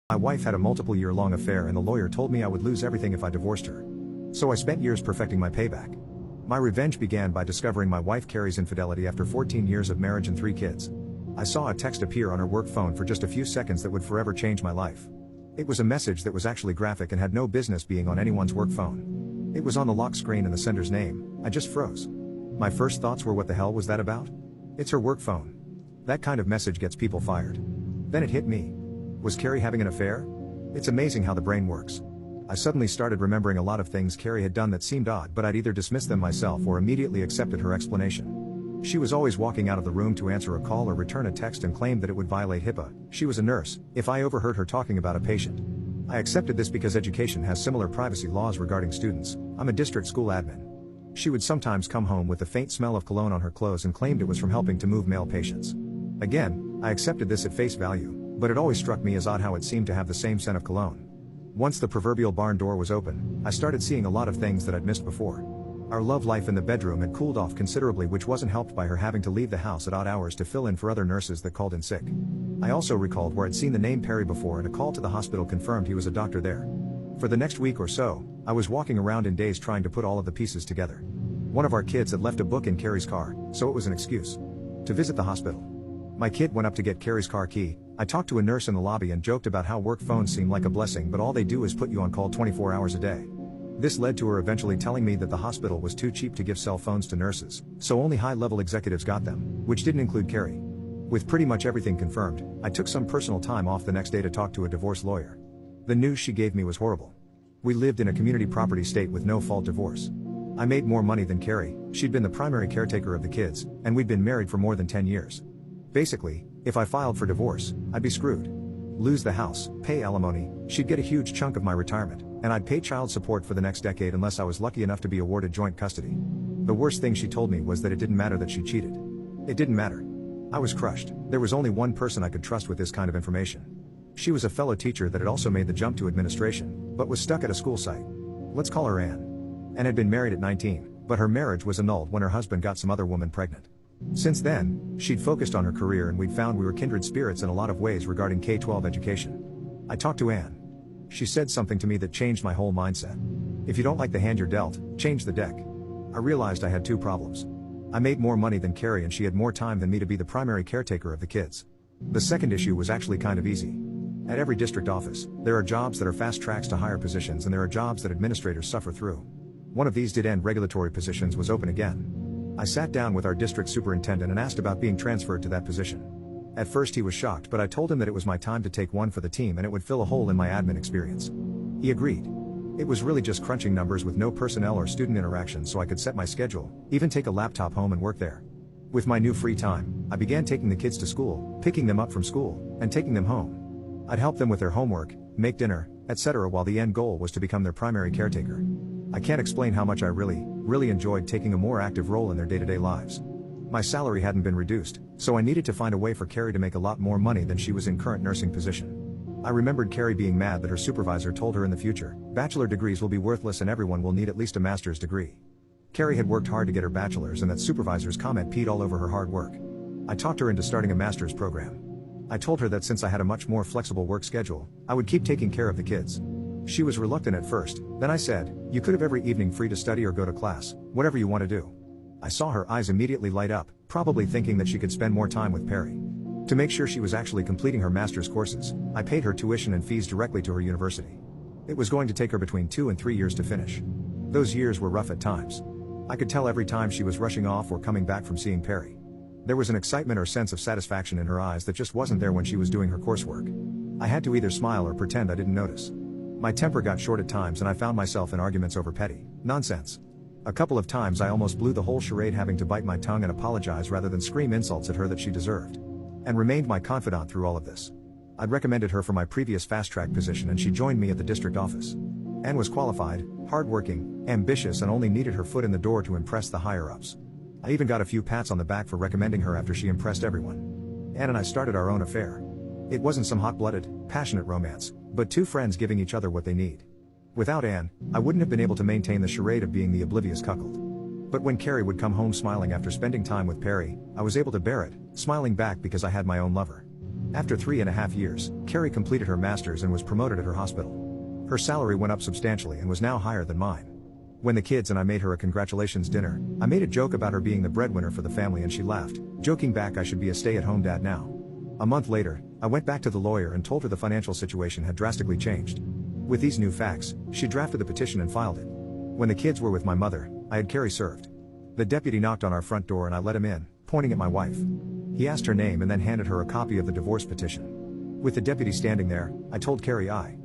My wife had a multiple-year-long affair and the lawyer told me I would lose everything if I divorced her. So I spent years perfecting my payback. My revenge began by discovering my wife Carrie's infidelity after 14 years of marriage and 3 kids. I saw a text appear on her work phone for just a few seconds that would forever change my life. It was a message that was actually graphic and had no business being on anyone's work phone. It was on the lock screen and the sender's name. I just froze. My first thoughts were, what the hell was that about? It's her work phone. That kind of message gets people fired. Then it hit me. Was Carrie having an affair? It's amazing how the brain works. I suddenly started remembering a lot of things Carrie had done that seemed odd, but I'd either dismissed them myself or immediately accepted her explanation. She was always walking out of the room to answer a call or return a text and claimed that it would violate HIPAA. She was a nurse, if I overheard her talking about a patient. I accepted this because education has similar privacy laws regarding students. I'm a district school admin. She would sometimes come home with the faint smell of cologne on her clothes and claimed it was from helping to move male patients. Again, I accepted this at face value, but it always struck me as odd how it seemed to have the same scent of cologne. Once the proverbial barn door was open, I started seeing a lot of things that I'd missed before. Our love life in the bedroom had cooled off considerably, which wasn't helped by her having to leave the house at odd hours to fill in for other nurses that called in sick. I also recalled where I'd seen the name Perry before, and a call to the hospital confirmed he was a doctor there. For the next week or so, I was walking around in daze trying to put all of the pieces together. One of our kids had left a book in Carrie's car, so it was an excuse to visit the hospital. My kid went up to get Carrie's car key. I talked to a nurse in the lobby and joked about how work phones seem like a blessing, but all they do is put you on call 24 hours a day. This led to her eventually telling me that the hospital was too cheap to give cell phones to nurses, so only high-level executives got them, which didn't include Carrie. With pretty much everything confirmed, I took some personal time off the next day to talk to a divorce lawyer. The news she gave me was horrible. We lived in a community property state with no-fault divorce. I made more money than Carrie, she'd been the primary caretaker of the kids, and we'd been married for more than 10 years. Basically, if I filed for divorce, I'd be screwed. Lose the house, pay alimony, she'd get a huge chunk of my retirement, and I'd pay child support for the next decade unless I was lucky enough to be awarded joint custody. The worst thing she told me was that it didn't matter that she cheated. It didn't matter. I was crushed. There was only one person I could trust with this kind of information. She was a fellow teacher that had also made the jump to administration, but was stuck at a school site. Let's call her Anne. And had been married at 19, but her marriage was annulled when her husband got some other woman pregnant. Since then, she'd focused on her career and we'd found we were kindred spirits in a lot of ways regarding K-12 education. I talked to Anne. She said something to me that changed my whole mindset. If you don't like the hand you're dealt, change the deck. I realized I had 2 problems. I made more money than Carrie and she had more time than me to be the primary caretaker of the kids. The second issue was actually kind of easy. At every district office, there are jobs that are fast tracks to higher positions and there are jobs that administrators suffer through. One of these dead-end regulatory positions was open again. I sat down with our district superintendent and asked about being transferred to that position. At first he was shocked, but I told him that it was my time to take one for the team and it would fill a hole in my admin experience. He agreed. It was really just crunching numbers with no personnel or student interaction, so I could set my schedule, even take a laptop home and work there. With my new free time, I began taking the kids to school, picking them up from school, and taking them home. I'd help them with their homework, make dinner, etc., while the end goal was to become their primary caretaker. I can't explain how much I really enjoyed taking a more active role in their day-to-day lives. My salary hadn't been reduced, so I needed to find a way for Carrie to make a lot more money than she was in current nursing position. I remembered Carrie being mad that her supervisor told her in the future, bachelor degrees will be worthless and everyone will need at least a master's degree. Carrie had worked hard to get her bachelor's and that supervisor's comment peed all over her hard work. I talked her into starting a master's program. I told her that since I had a much more flexible work schedule, I would keep taking care of the kids. She was reluctant at first, then I said, you could have every evening free to study or go to class, whatever you want to do. I saw her eyes immediately light up, probably thinking that she could spend more time with Perry. To make sure she was actually completing her master's courses, I paid her tuition and fees directly to her university. It was going to take her between 2 and 3 years to finish. Those years were rough at times. I could tell every time she was rushing off or coming back from seeing Perry. There was an excitement or sense of satisfaction in her eyes that just wasn't there when she was doing her coursework. I had to either smile or pretend I didn't notice. My temper got short at times and I found myself in arguments over petty nonsense. A couple of times I almost blew the whole charade, having to bite my tongue and apologize rather than scream insults at her that she deserved. And remained my confidant through all of this. I'd recommended her for my previous fast-track position and she joined me at the district office. Anne was qualified, hardworking, ambitious, and only needed her foot in the door to impress the higher-ups. I even got a few pats on the back for recommending her after she impressed everyone. Anne and I started our own affair. It wasn't some hot-blooded, passionate romance, but 2 friends giving each other what they need. Without Anne, I wouldn't have been able to maintain the charade of being the oblivious cuckold. But when Carrie would come home smiling after spending time with Perry, I was able to bear it, smiling back because I had my own lover. After 3.5 years, Carrie completed her master's and was promoted at her hospital. Her salary went up substantially and was now higher than mine. When the kids and I made her a congratulations dinner, I made a joke about her being the breadwinner for the family and she laughed, joking back I should be a stay-at-home dad now. A month later, I went back to the lawyer and told her the financial situation had drastically changed. With these new facts, she drafted the petition and filed it. When the kids were with my mother, I had Carrie served. The deputy knocked on our front door and I let him in, pointing at my wife. He asked her name and then handed her a copy of the divorce petition. With the deputy standing there, I told Carrie I